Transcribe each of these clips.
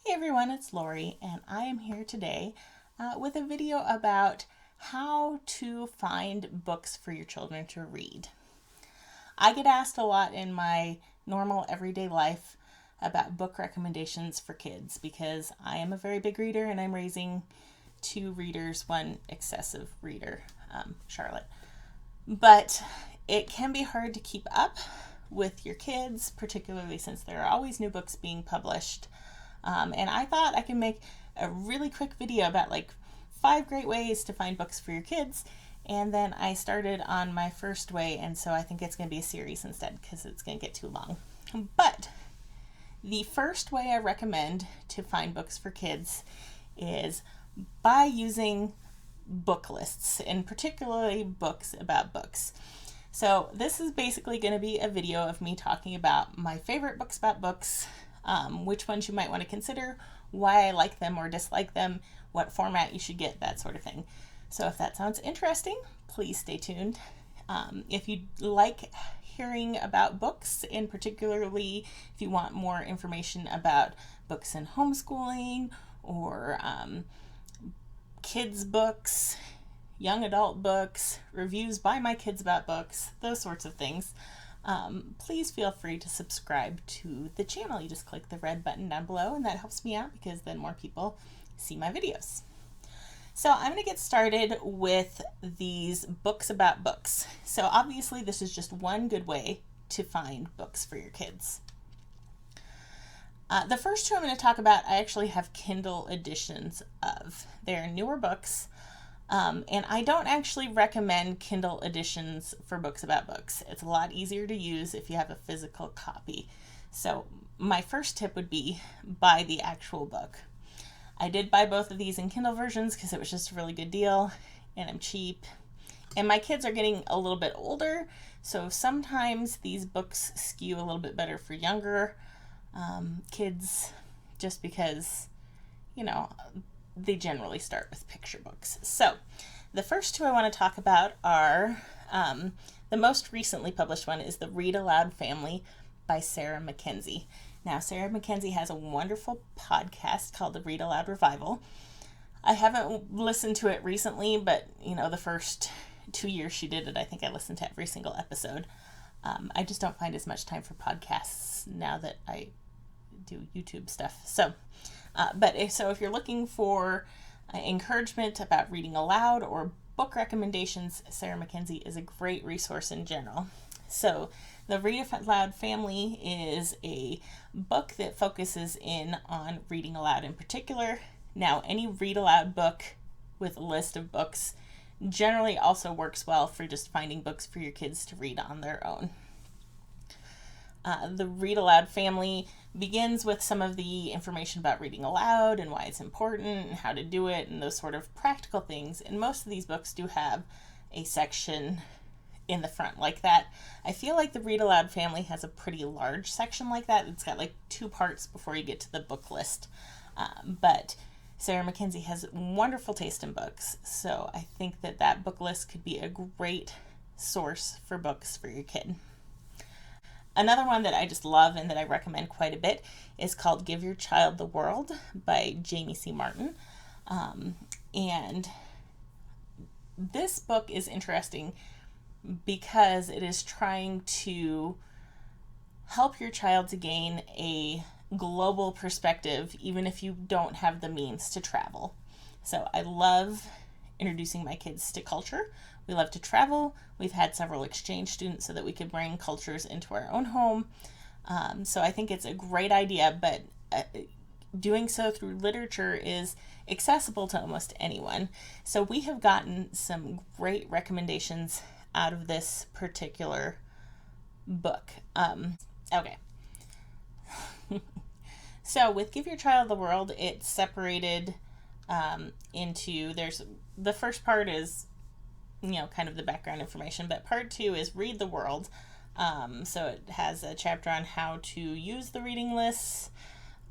Hey everyone, it's Lori, and I am here today with a video about how to find books for your children to read. I get asked a lot in my normal everyday life about book recommendations for kids because I am a very big reader and I'm raising two readers, one excessive reader, Charlotte. But it can be hard to keep up with your kids, particularly since there are always new books being published. And I thought I could make a really quick video about like 5 great ways to find books for your kids. And then I started on my first way, and so I think it's going to be a series instead because it's going to get too long. But the first way I recommend to find books for kids is by using book lists, and particularly books about books. So this is basically going to be a video of me talking about my favorite books about books, which ones you might want to consider, why I like them or dislike them, what format you should get, that sort of thing. So if that sounds interesting, please stay tuned. If you like hearing about books, and particularly if you want more information about books in homeschooling or kids books, young adult books, reviews by my kids about books, those sorts of things, please feel free to subscribe to the channel. You just click the red button down below, and that helps me out because then more people see my videos. So I'm going to get started with these books about books. So obviously this is just one good way to find books for your kids. The first two I'm going to talk about, I actually have Kindle editions of. They're newer books, and I don't actually recommend Kindle editions for books about books. It's a lot easier to use if you have a physical copy. So my first tip would be buy the actual book. I did buy both of these in Kindle versions because it was just a really good deal and I'm cheap. And my kids are getting a little bit older, so sometimes these books skew a little bit better for younger kids just because, you know, they generally start with picture books. So the first two I want to talk about are the most recently published one is The Read Aloud Family by Sarah Mackenzie. Now, Sarah Mackenzie has a wonderful podcast called The Read Aloud Revival. I haven't listened to it recently, but, you know, the first 2 years she did it, I think I listened to every single episode. I just don't find as much time for podcasts now that I do YouTube stuff. So if you're looking for encouragement about reading aloud or book recommendations, Sarah Mackenzie is a great resource in general. So The Read Aloud Family is a book that focuses in on reading aloud in particular. Now, any read aloud book with a list of books generally also works well for just finding books for your kids to read on their own. The Read Aloud Family begins with some of the information about reading aloud and why it's important and how to do it and those sort of practical things. And most of these books do have a section in the front like that. I feel like the Read Aloud Family has a pretty large section like that. It's got like 2 parts before you get to the book list. But Sarah Mackenzie has wonderful taste in books, so I think that book list could be a great source for books for your kid. Another one that I just love and that I recommend quite a bit is called Give Your Child the World by Jamie C. Martin. And this book is interesting because it is trying to help your child to gain a global perspective even if you don't have the means to travel. So I love introducing my kids to culture. We love to travel. We've had several exchange students so that we could bring cultures into our own home. So I think it's a great idea, but doing so through literature is accessible to almost anyone. So we have gotten some great recommendations out of this particular book. Okay. So with Give Your Child the World, it's separated into, the first part is, you know, kind of the background information, but part 2 is Read the World. So it has a chapter on how to use the reading lists,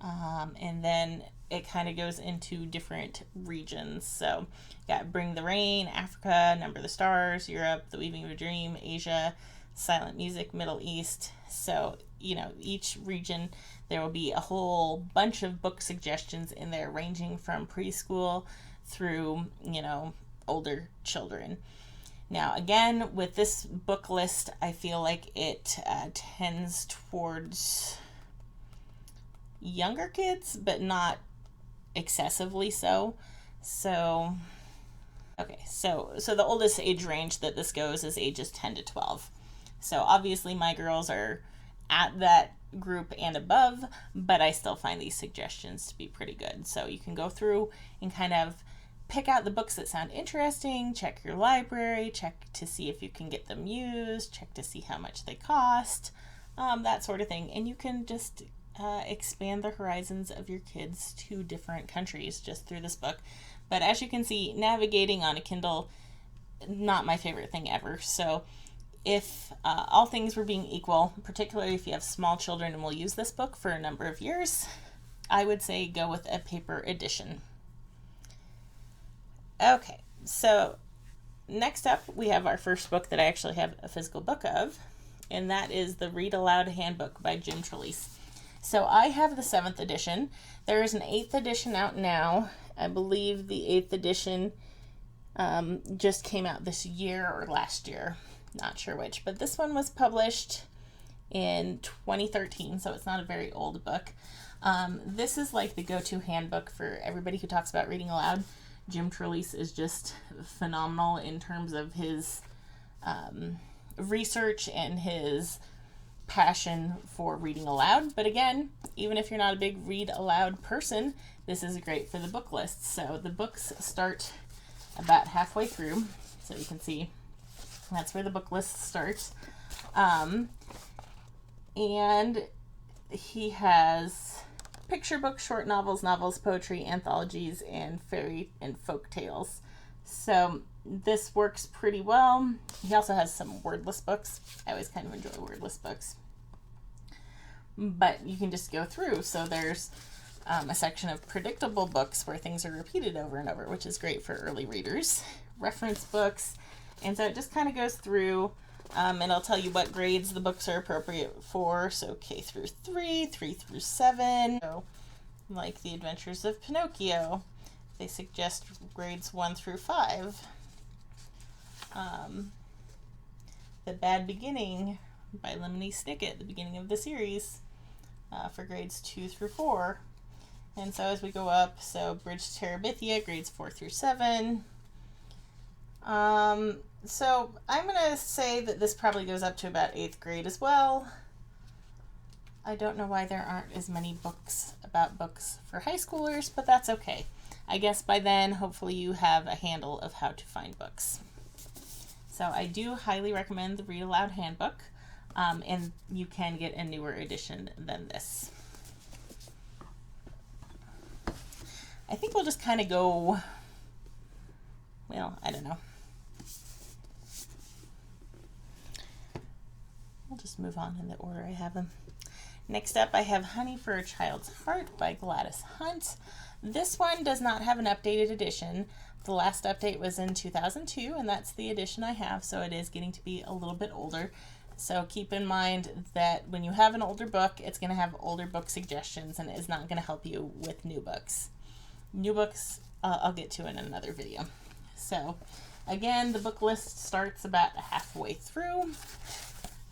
and then it kind of goes into different regions. So you got Bring the Rain, Africa, Number the Stars, Europe, The Weaving of a Dream, Asia, Silent Music, Middle East. So each region, there will be a whole bunch of book suggestions in there, ranging from preschool through, older children. Now, again, with this book list, I feel like it tends towards younger kids, but not excessively so. So, okay, so the oldest age range that this goes is ages 10 to 12. So obviously my girls are at that group and above, but I still find these suggestions to be pretty good. So you can go through and kind of pick out the books that sound interesting, check your library, check to see if you can get them used, check to see how much they cost, that sort of thing. And you can just expand the horizons of your kids to different countries just through this book. But as you can see, navigating on a Kindle, not my favorite thing ever. So if all things were being equal, particularly if you have small children and will use this book for a number of years, I would say go with a paper edition. Okay, so next up we have our first book that I actually have a physical book of, and that is the Read Aloud Handbook by Jim Trelease. So I have the 7th edition. There is an 8th edition out now. I believe the 8th edition just came out this year or last year. Not sure which. But this one was published in 2013, so it's not a very old book. This is like the go-to handbook for everybody who talks about reading aloud. Jim Trelease is just phenomenal in terms of his research and his passion for reading aloud. But again, even if you're not a big read aloud person, this is great for the book list. So the books start about halfway through, so you can see that's where the book list starts. And he has picture books, short novels, novels, poetry, anthologies, and fairy and folk tales. So this works pretty well. He also has some wordless books. I always kind of enjoy wordless books. But you can just go through. So there's a section of predictable books where things are repeated over and over, which is great for early readers. Reference books. And so it just kind of goes through, and I'll tell you what grades the books are appropriate for. So K through 3, 3 through 7. So, like The Adventures of Pinocchio, they suggest grades 1 through 5. The Bad Beginning by Lemony Snicket, the beginning of the series, for grades 2 through 4. And so as we go up, so Bridge to Terabithia, grades 4 through 7. So I'm going to say that this probably goes up to about 8th grade as well. I don't know why there aren't as many books about books for high schoolers, but that's okay. I guess by then, hopefully you have a handle of how to find books. So I do highly recommend the Read Aloud Handbook, and you can get a newer edition than this. I think we'll just kind of go, well, I don't know. We'll just move on in the order I have them. Next up, I have Honey for a Child's Heart by Gladys Hunt. This one does not have an updated edition. The last update was in 2002, and that's the edition I have, so it is getting to be a little bit older. So keep in mind that when you have an older book, it's going to have older book suggestions, and it is not going to help you with new books. New books, I'll get to in another video. So again, the book list starts about halfway through.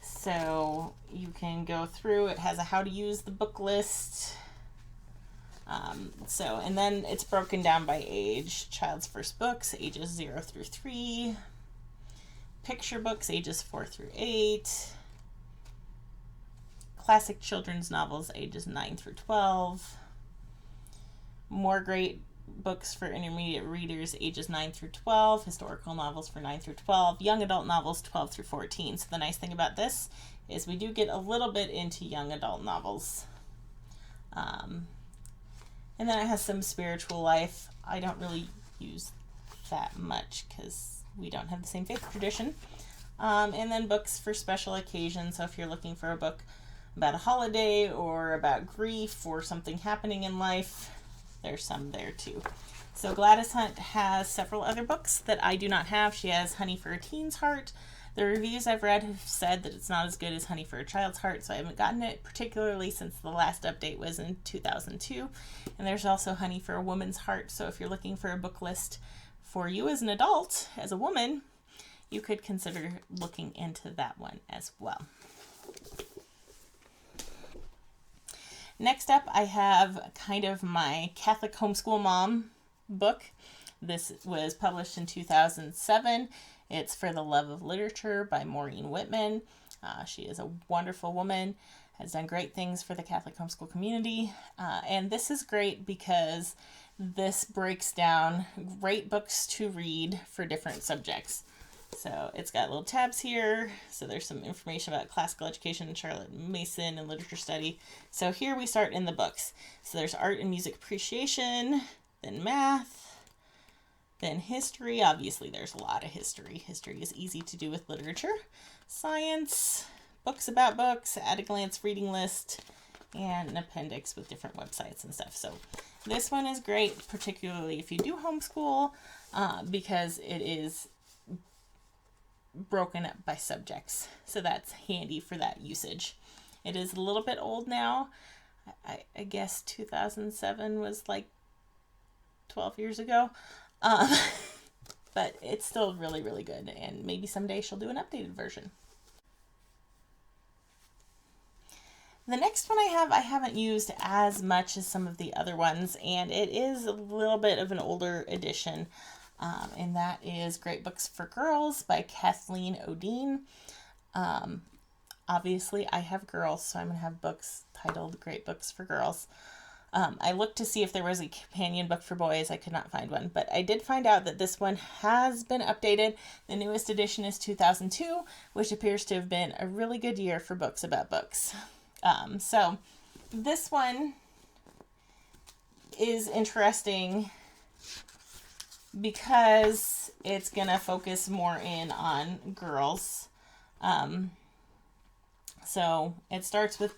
So you can go through, it has a how to use the book list. And then it's broken down by age. Child's first books, ages 0 through 3. Picture books, ages 4 through 8. Classic children's novels, ages 9 through 12. More great books for intermediate readers, ages 9 through 12. Historical novels for 9 through 12. Young adult novels, 12 through 14. So the nice thing about this is we do get a little bit into young adult novels. And then it has some spiritual life. I don't really use that much because we don't have the same faith tradition. And then books for special occasions. So if you're looking for a book about a holiday or about grief or something happening in life, there's some there too. So Gladys Hunt has several other books that I do not have. She has Honey for a Teen's Heart, The reviews I've read have said that it's not as good as Honey for a Child's Heart, so I haven't gotten it, particularly since the last update was in 2002. And there's also Honey for a Woman's Heart, so if you're looking for a book list for you as an adult, as a woman, you could consider looking into that one as well. Next up, I have kind of my Catholic homeschool mom book. This was published in 2007. It's For the Love of Literature by Maureen Whitman. She is a wonderful woman, has done great things for the Catholic homeschool community. And this is great because this breaks down great books to read for different subjects. So it's got little tabs here. So there's some information about classical education, Charlotte Mason, and literature study. So here we start in the books. So there's art and music appreciation, then math, then history. Obviously, there's a lot of history. History is easy to do with literature. Science, books about books, at a glance reading list, and an appendix with different websites and stuff. So this one is great, particularly if you do homeschool, because it is broken up by subjects. So that's handy for that usage. It is a little bit old now. I guess 2007 was like 12 years ago. But it's still really, really good, and maybe someday she'll do an updated version. The next one I haven't used as much as some of the other ones, and it is a little bit of an older edition, and that is Great Books for Girls by Kathleen Odine. Obviously, I have girls, so I'm going to have books titled Great Books for Girls. I looked to see if there was a companion book for boys. I could not find one, but I did find out that this one has been updated. The newest edition is 2002, which appears to have been a really good year for books about books. So this one is interesting because it's going to focus more in on girls. So it starts with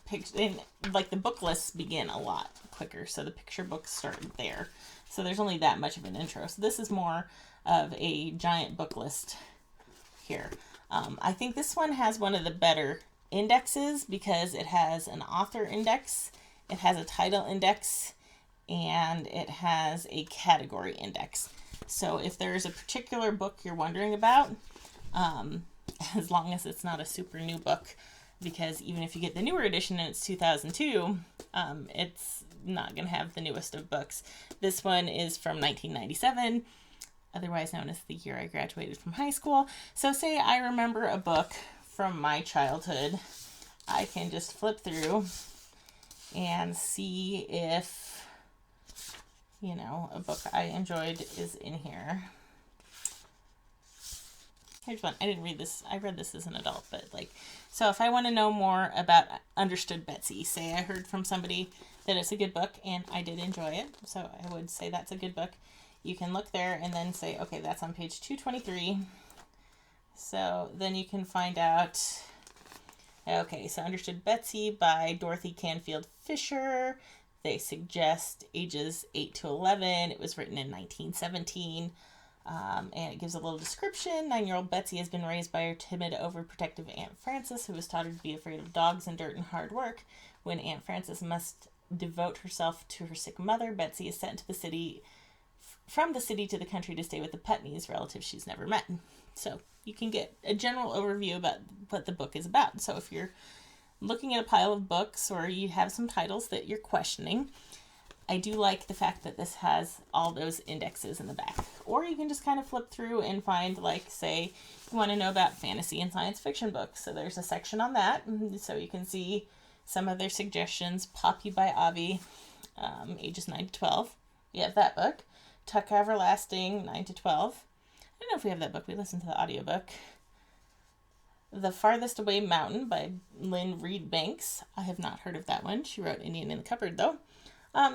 like the book lists begin a lot quicker. So the picture books start there. So there's only that much of an intro. So this is more of a giant book list here. I think this one has one of the better indexes because it has an author index, it has a title index, and it has a category index. So if there's a particular book you're wondering about, as long as it's not a super new book, because even if you get the newer edition and it's 2002, it's not going to have the newest of books. This one is from 1997, otherwise known as the year I graduated from high school. So say I remember a book from my childhood, I can just flip through and see if, a book I enjoyed is in here. Here's one. I didn't read this. I read this as an adult, but so if I want to know more about Understood Betsy, say I heard from somebody that it's a good book and I did enjoy it, so I would say that's a good book. You can look there and then say, okay, that's on page 223. So then you can find out, okay, so Understood Betsy by Dorothy Canfield Fisher. They suggest ages 8 to 11. It was written in 1917. And it gives a little description. 9-year-old Betsy has been raised by her timid, overprotective Aunt Frances, who has taught her to be afraid of dogs and dirt and hard work. When Aunt Frances must devote herself to her sick mother, Betsy is sent to the city, from the city to the country to stay with the Putneys, relatives she's never met. So you can get a general overview about what the book is about. So if you're looking at a pile of books or you have some titles that you're questioning, I do like the fact that this has all those indexes in the back. Or you can just kind of flip through and find, say, you want to know about fantasy and science fiction books. So there's a section on that. So you can see some of their suggestions. Poppy by Avi, ages 9 to 12. We have that book. Tuck Everlasting, 9 to 12. I don't know if we have that book. We listened to the audiobook. The Farthest Away Mountain by Lynn Reed Banks. I have not heard of that one. She wrote Indian in the Cupboard, though.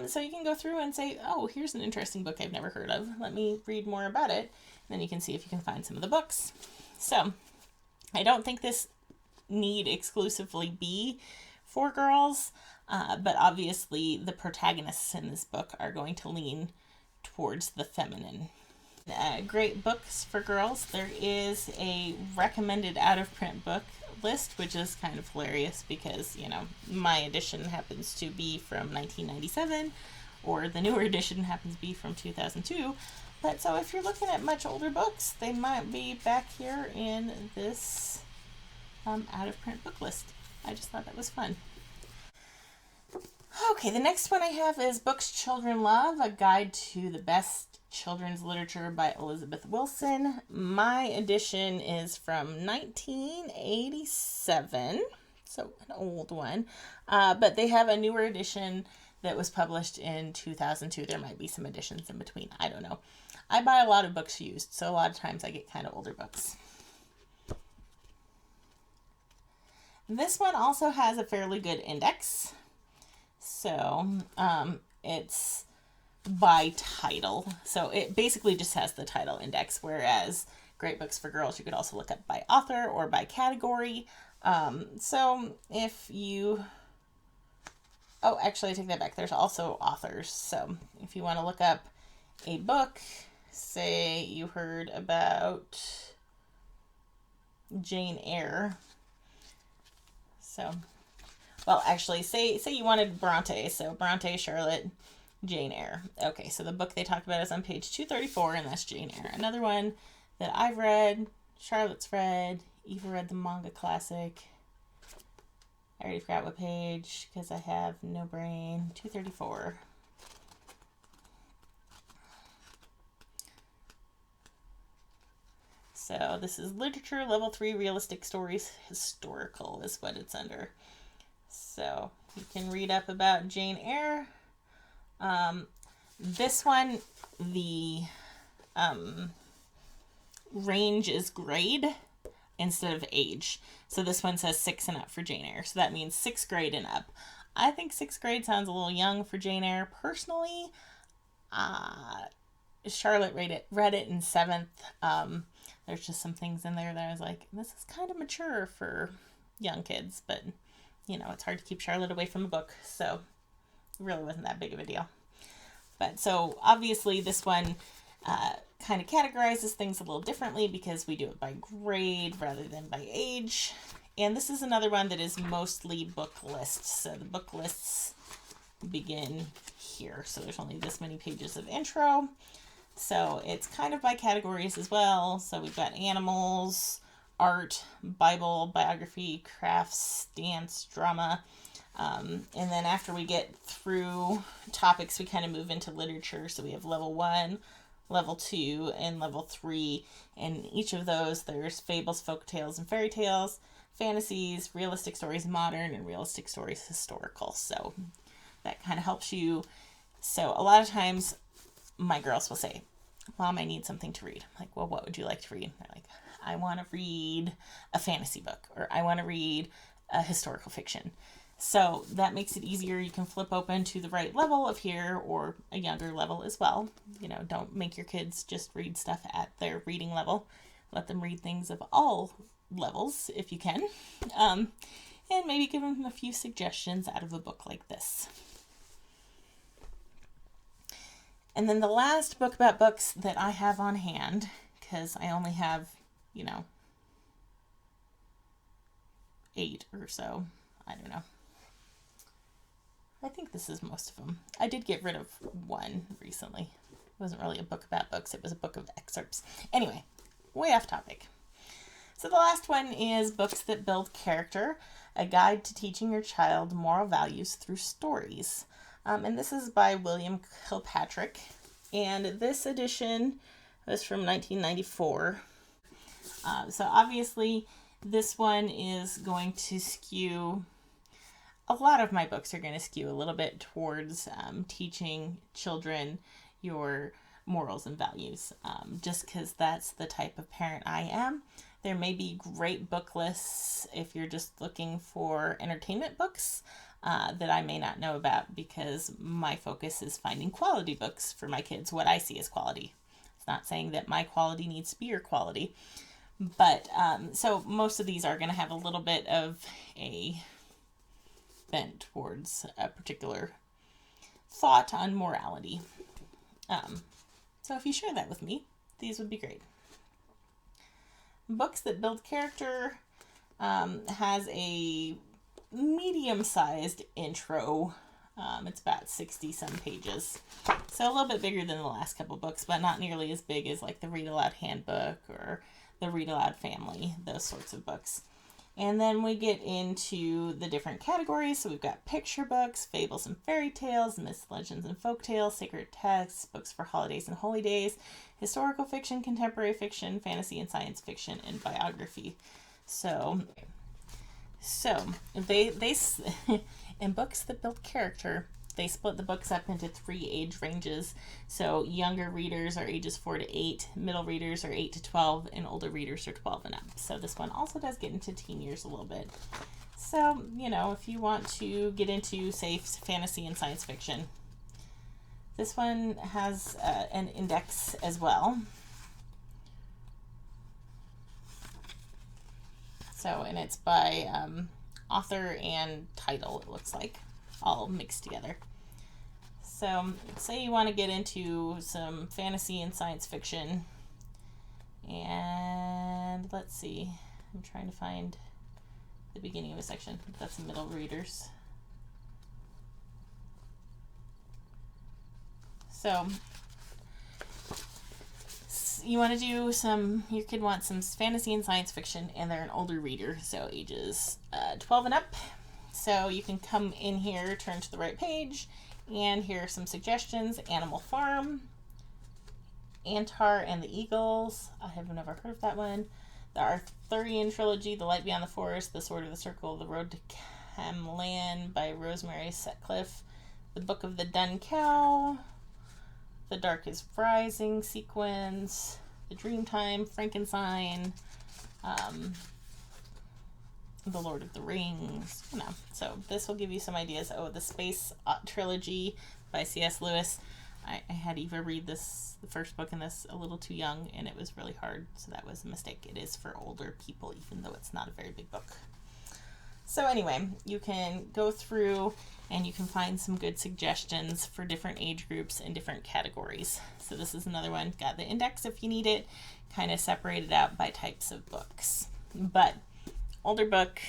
So you can go through and say, oh, here's an interesting book I've never heard of. Let me read more about it. And then you can see if you can find some of the books. So I don't think this need exclusively be for girls, but obviously the protagonists in this book are going to lean towards the feminine Great books for girls. There is a recommended out of print book list, which is kind of hilarious because, my edition happens to be from 1997, or the newer edition happens to be from 2002. But so if you're looking at much older books, they might be back here in this out of print book list. I just thought that was fun. Okay, the next one I have is Books Children Love, a guide to the best children's literature by Elizabeth Wilson. My edition is from 1987, so an old one, but they have a newer edition that was published in 2002. There might be some editions in between. I don't know. I buy a lot of books used, so a lot of times I get kind of older books. This one also has a fairly good index. So it's by title. So it basically just has the title index, whereas Great Books for Girls, you could also look up by author or by category. So if you... Oh, actually, I take that back. There's also authors. So if you want to look up a book, say you heard about Jane Eyre. Well, actually, say you wanted Bronte. So Bronte, Charlotte, Jane Eyre. Okay, so the book they talk about is on page 234, and that's Jane Eyre. Another one that I've read, Charlotte's read, Eva read the manga classic. I already forgot what page because I have no brain. 234. So this is Literature Level 3 Realistic Stories. Historical is what it's under. So you can read up about Jane Eyre. This one, the range is grade instead of age. So this one says 6 and up for Jane Eyre. So that means 6th grade and up. I think 6th grade sounds a little young for Jane Eyre. Personally, Charlotte read it in 7th. There's just some things in there that I was like, this is kind of mature for young kids, but it's hard to keep Charlotte away from a book, so it really wasn't that big of a deal. But so obviously this one kind of categorizes things a little differently because we do it by grade rather than by age. And this is another one that is mostly book lists. So the book lists begin here. So there's only this many pages of intro. So it's kind of by categories as well. So we've got animals, art, Bible, biography, crafts, dance, drama. And then after we get through topics, we kind of move into literature. So we have level 1, level 2, and level 3. And each of those, there's fables, folk tales, and fairy tales, fantasies, realistic stories, modern, and realistic stories, historical. So that kind of helps you. So a lot of times my girls will say, Mom, I need something to read. I'm like, well, what would you like to read? They're like, I want to read a fantasy book, or I want to read a historical fiction. So that makes it easier. You can flip open to the right level of here or a younger level as well. Don't make your kids just read stuff at their reading level. Let them read things of all levels if you can. And maybe give them a few suggestions out of a book like this. And then the last book about books that I have on hand, because I only have, 8 or so. I don't know. I think this is most of them. I did get rid of one recently. It wasn't really a book about books. It was a book of excerpts. Anyway, way off topic. So the last one is Books That Build Character, a guide to teaching your child moral values through stories. And this is by William Kilpatrick. And this edition was from 1994. So obviously this one is going to skew, a lot of my books are going to skew a little bit towards teaching children your morals and values, just because that's the type of parent I am. There may be great book lists if you're just looking for entertainment books that I may not know about, because my focus is finding quality books for my kids, what I see as quality. It's not saying that my quality needs to be your quality, but so most of these are going to have a little bit of a bent towards a particular thought on morality. So if you share that with me, these would be great. Books That Build Character has a medium-sized intro. It's about 60-some pages. So a little bit bigger than the last couple books, but not nearly as big as like the Read Aloud Handbook or the Read Aloud Family, those sorts of books. And then we get into the different categories. So we've got picture books, fables and fairy tales, myths, legends and folk tales, sacred texts, books for holidays and holy days, historical fiction, contemporary fiction, fantasy and science fiction, and biography. So they in Books That Build Character, they split the books up into 3 age ranges. So younger readers are ages 4 to 8, middle readers are 8 to 12, and older readers are 12 and up. So this one also does get into teen years a little bit. So, you know, if you want to get into, say, fantasy and science fiction, this one has an index as well. So, and it's by author and title, it looks like, all mixed together. So, say you want to get into some fantasy and science fiction, and let's see, I'm trying to find the beginning of a section. That's the middle readers. So, you want to do some, your kid wants some fantasy and science fiction, and they're an older reader, so ages 12 and up. So you can come in here, turn to the right page, and here are some suggestions. Animal Farm, Antar and the Eagles. I have never heard of that one. The Arthurian Trilogy, The Light Beyond the Forest, The Sword of the Circle, The Road to Camlan by Rosemary Sutcliffe, The Book of the Dun Cow, The Dark is Rising sequence, The Dreamtime, Frankenstein, The Lord of the Rings, you know. So this will give you some ideas. Oh, the Space Trilogy by C.S. Lewis. I had Eva read the first book in this a little too young, and it was really hard, so that was a mistake. It is for older people, even though it's not a very big book. So anyway, you can go through and you can find some good suggestions for different age groups and different categories. So this is another one. Got the index if you need it, kind of separated out by types of books. But older book,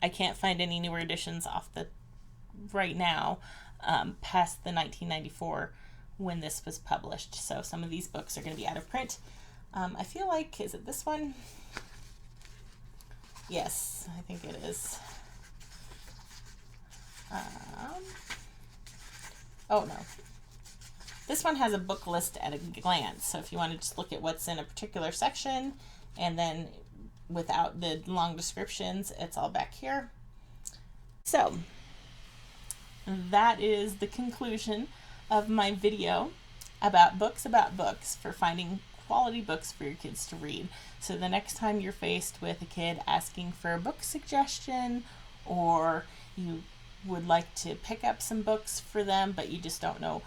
I can't find any newer editions off the right now past the 1994 when this was published. So some of these books are going to be out of print. I feel like, is it this one? Yes, I think it is. Oh no. This one has a book list at a glance. So if you want to just look at what's in a particular section and then without the long descriptions, it's all back here. So that is the conclusion of my video about books for finding quality books for your kids to read. So the next time you're faced with a kid asking for a book suggestion, or you would like to pick up some books for them but you just don't know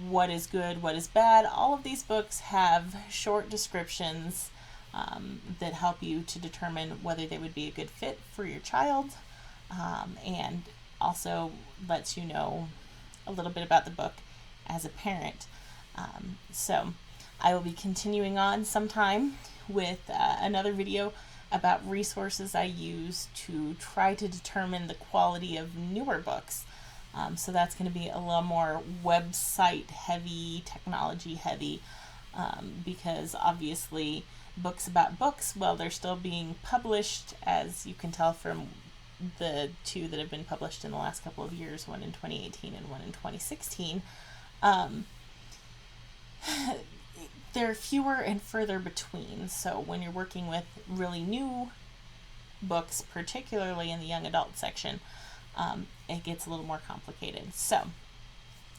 what is good, what is bad, all of these books have short descriptions that help you to determine whether they would be a good fit for your child, and also lets you know a little bit about the book as a parent. So I will be continuing on sometime with another video about resources I use to try to determine the quality of newer books. So that's going to be a little more website heavy, technology heavy, because obviously books about books, well, they're still being published, as you can tell from the 2 that have been published in the last couple of years, one in 2018 and one in 2016. They're fewer and further between. So when you're working with really new books, particularly in the young adult section, it gets a little more complicated. So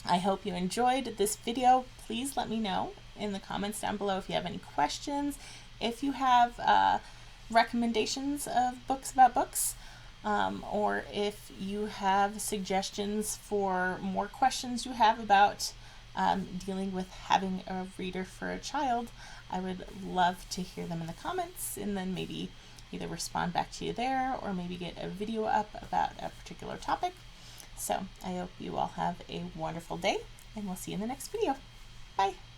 I hope you enjoyed this video. Please let me know in the comments down below if you have any questions, if you have recommendations of books about books, or if you have suggestions for more questions you have about dealing with having a reader for a child. I would love to hear them in the comments, and then maybe either respond back to you there or maybe get a video up about a particular topic. So I hope you all have a wonderful day, and we'll see you in the next video. Bye.